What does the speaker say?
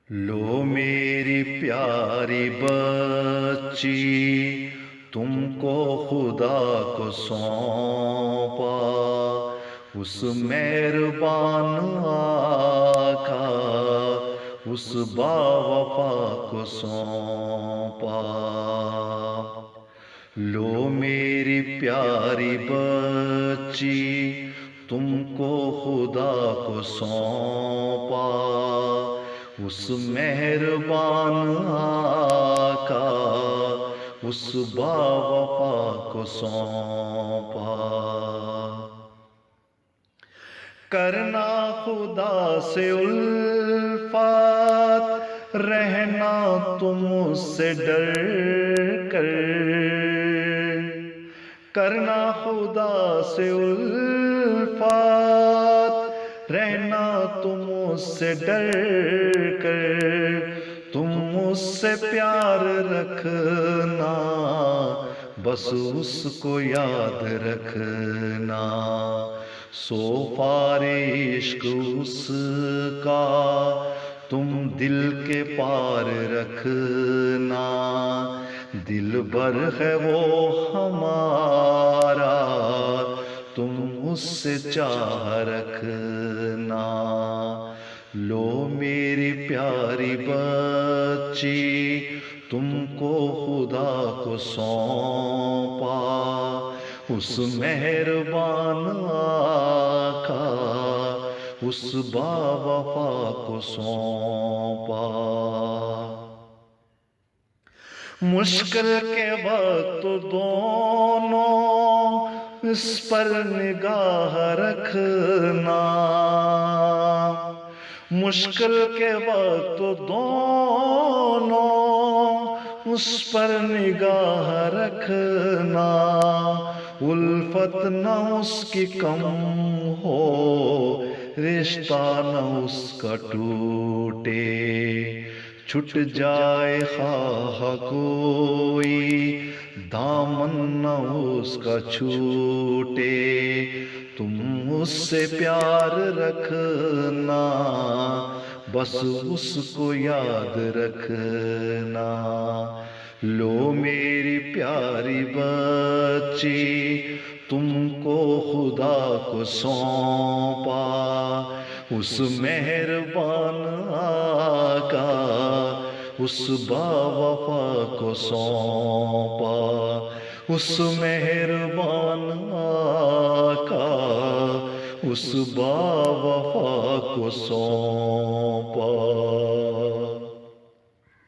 لو میری پیاری بچی تم کو خدا کو سونپا، اس مہربان آقا اس باوفا کو سونپا۔ لو میری پیاری بچی تم کو خدا کو سونپا، اس مہربان آقا اس باوفا کو سونپا۔ کرنا خدا سے الفت، رہنا تم اس سے ڈر کر، کرنا خدا سے الفت، رہنا تم اس سے ڈر کر، تم اس سے پیار رکھنا، بس اس کو یاد رکھنا، سو عشق اس کا تم دل کے پار رکھنا، دل بر ہے وہ ہمارا تم اس سے چاہ رکھنا۔ لو میری پیاری بچی تم کو خدا کو سونپا، اس مہربان آقا اس باوفا کو سونپا۔ مشکل کے وقت دونوں اس پر نگاہ رکھنا، مشکل کے وقت دونوں اس پر نگاہ رکھنا، الفت نہ اس کی کم ہو، رشتہ نہ اس کا ٹوٹے، چھٹ جائے خواہ کوئی دامن نہ اس کا چھوٹے، تم اس سے پیار رکھنا، بس اس کو یاد رکھنا۔ لو میری پیاری بچی تم کو خدا کو سونپا، اس مہربان آقا اس باوفا کو سونپا، اس مہربان آقا اس باوفا کو سونپا۔